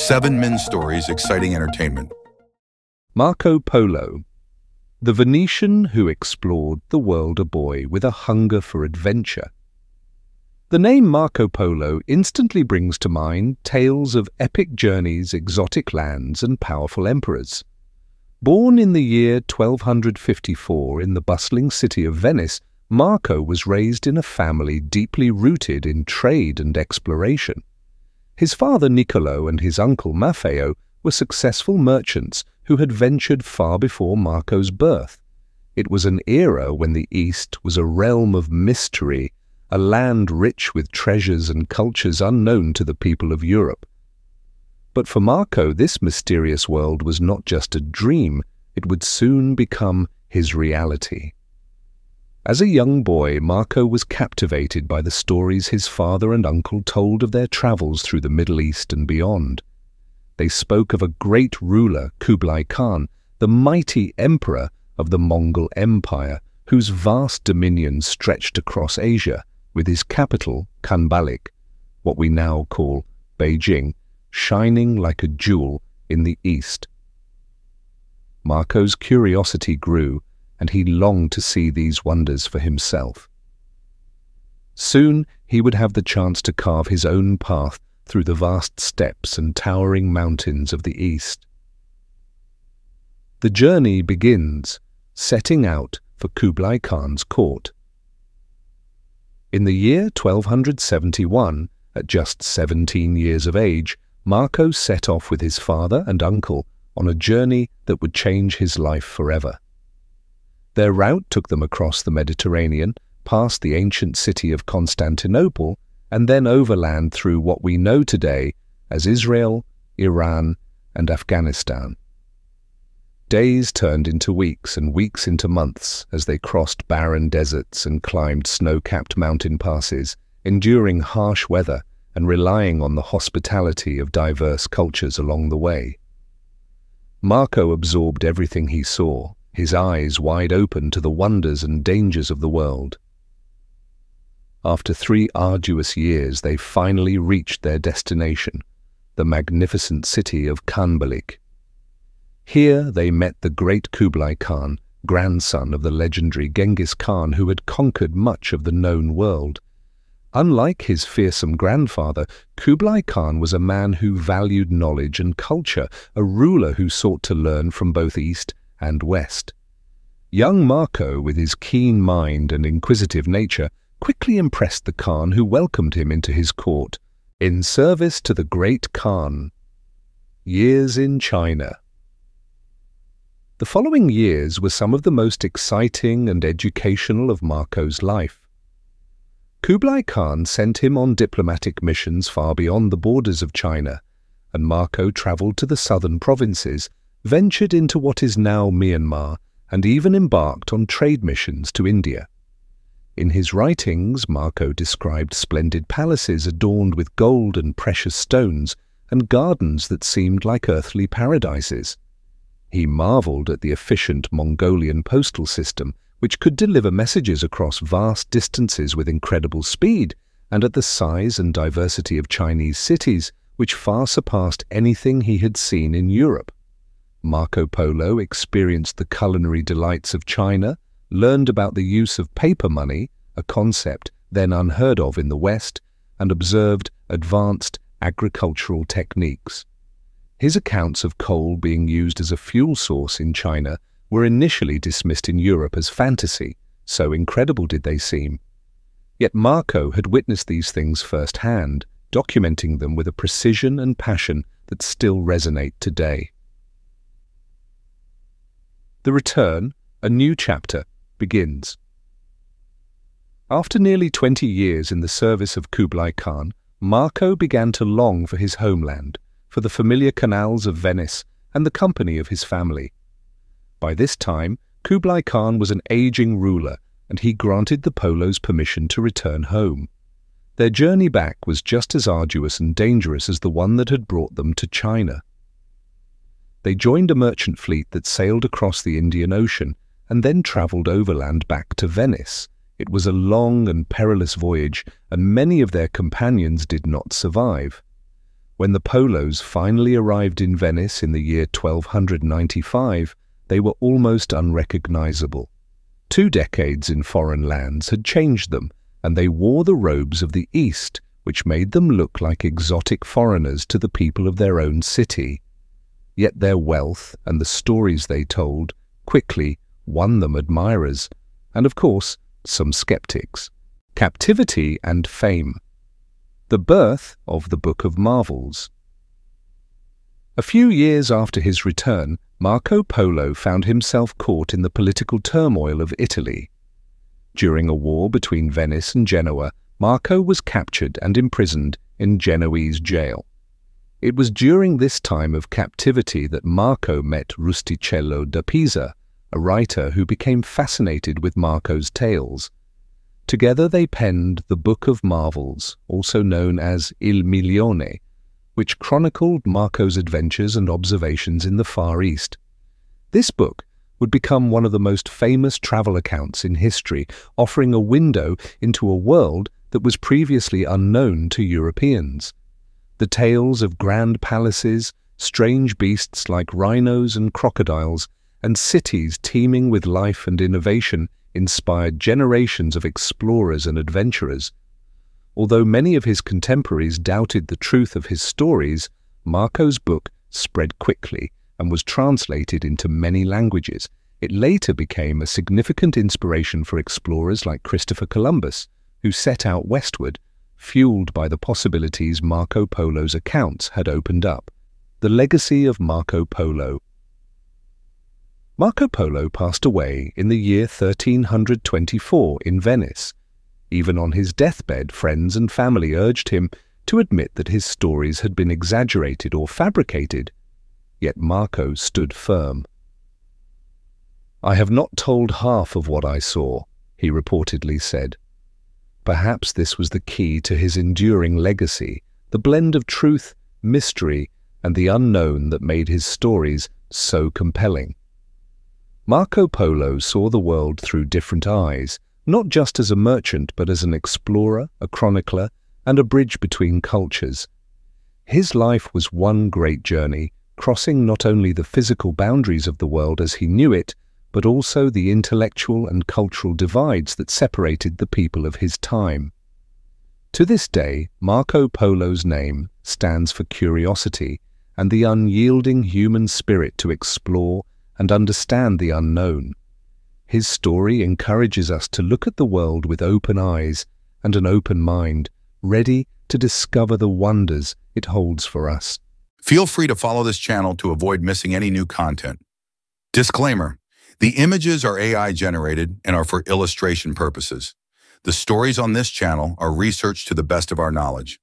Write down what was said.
7 Men's Stories Exciting Entertainment. Marco Polo, the Venetian who explored the world a boy with a hunger for adventure. The name Marco Polo instantly brings to mind tales of epic journeys, exotic lands, and powerful emperors. Born in the year 1254 in the bustling city of Venice, Marco was raised in a family deeply rooted in trade and exploration. His father Niccolo and his uncle Maffeo were successful merchants who had ventured far before Marco's birth. It was an era when the East was a realm of mystery, a land rich with treasures and cultures unknown to the people of Europe. But for Marco, this mysterious world was not just a dream, it would soon become his reality. As a young boy, Marco was captivated by the stories his father and uncle told of their travels through the Middle East and beyond. They spoke of a great ruler, Kublai Khan, the mighty emperor of the Mongol Empire, whose vast dominion stretched across Asia, with his capital, Khanbalik, what we now call Beijing, shining like a jewel in the east. Marco's curiosity grew, and he longed to see these wonders for himself. Soon he would have the chance to carve his own path through the vast steppes and towering mountains of the east. The journey begins, setting out for Kublai Khan's court. In the year 1271, at just 17 years of age, Marco set off with his father and uncle on a journey that would change his life forever. Their route took them across the Mediterranean, past the ancient city of Constantinople, and then overland through what we know today as Israel, Iran, and Afghanistan. Days turned into weeks and weeks into months as they crossed barren deserts and climbed snow-capped mountain passes, enduring harsh weather and relying on the hospitality of diverse cultures along the way. Marco absorbed everything he saw, his eyes wide open to the wonders and dangers of the world. After 3 arduous years, they finally reached their destination, the magnificent city of Khanbalik. Here they met the great Kublai Khan, grandson of the legendary Genghis Khan who had conquered much of the known world. Unlike his fearsome grandfather, Kublai Khan was a man who valued knowledge and culture, a ruler who sought to learn from both East and West. Young Marco, with his keen mind and inquisitive nature, quickly impressed the Khan, who welcomed him into his court. In service to the great Khan. Years in China. The following years were some of the most exciting and educational of Marco's life. Kublai Khan sent him on diplomatic missions far beyond the borders of China, and Marco travelled to the southern provinces, ventured into what is now Myanmar, and even embarked on trade missions to India. In his writings, Marco described splendid palaces adorned with gold and precious stones, and gardens that seemed like earthly paradises. He marvelled at the efficient Mongolian postal system, which could deliver messages across vast distances with incredible speed, and at the size and diversity of Chinese cities, which far surpassed anything he had seen in Europe. Marco Polo experienced the culinary delights of China, learned about the use of paper money, a concept then unheard of in the West, and observed advanced agricultural techniques. His accounts of coal being used as a fuel source in China were initially dismissed in Europe as fantasy, so incredible did they seem. Yet Marco had witnessed these things firsthand, documenting them with a precision and passion that still resonate today. The Return, a new chapter, begins. After nearly 20 years in the service of Kublai Khan, Marco began to long for his homeland, for the familiar canals of Venice and the company of his family. By this time, Kublai Khan was an aging ruler, and he granted the Polos permission to return home. Their journey back was just as arduous and dangerous as the one that had brought them to China. They joined a merchant fleet that sailed across the Indian Ocean and then travelled overland back to Venice. It was a long and perilous voyage, and many of their companions did not survive. When the Polos finally arrived in Venice in the year 1295, they were almost unrecognizable. 2 decades in foreign lands had changed them, and they wore the robes of the East, which made them look like exotic foreigners to the people of their own city. Yet their wealth and the stories they told quickly won them admirers, and of course, some skeptics. Captivity and fame. The birth of the Book of Marvels. A few years after his return, Marco Polo found himself caught in the political turmoil of Italy. During a war between Venice and Genoa, Marco was captured and imprisoned in Genoese jail. It was during this time of captivity that Marco met Rustichello da Pisa, a writer who became fascinated with Marco's tales. Together they penned the Book of Marvels, also known as Il Milione, which chronicled Marco's adventures and observations in the Far East. This book would become one of the most famous travel accounts in history, offering a window into a world that was previously unknown to Europeans. The tales of grand palaces, strange beasts like rhinos and crocodiles, and cities teeming with life and innovation inspired generations of explorers and adventurers. Although many of his contemporaries doubted the truth of his stories, Marco's book spread quickly and was translated into many languages. It later became a significant inspiration for explorers like Christopher Columbus, who set out westward, fueled by the possibilities Marco Polo's accounts had opened up. The legacy of Marco Polo. Marco Polo passed away in the year 1324 in Venice. Even on his deathbed, friends and family urged him to admit that his stories had been exaggerated or fabricated. Yet Marco stood firm. "I have not told half of what I saw," he reportedly said. Perhaps this was the key to his enduring legacy, the blend of truth, mystery, and the unknown that made his stories so compelling. Marco Polo saw the world through different eyes, not just as a merchant but as an explorer, a chronicler, and a bridge between cultures. His life was one great journey, crossing not only the physical boundaries of the world as he knew it, but also the intellectual and cultural divides that separated the people of his time. To this day, Marco Polo's name stands for curiosity and the unyielding human spirit to explore and understand the unknown. His story encourages us to look at the world with open eyes and an open mind, ready to discover the wonders it holds for us. Feel free to follow this channel to avoid missing any new content. Disclaimer: the images are AI generated and are for illustration purposes. The stories on this channel are researched to the best of our knowledge.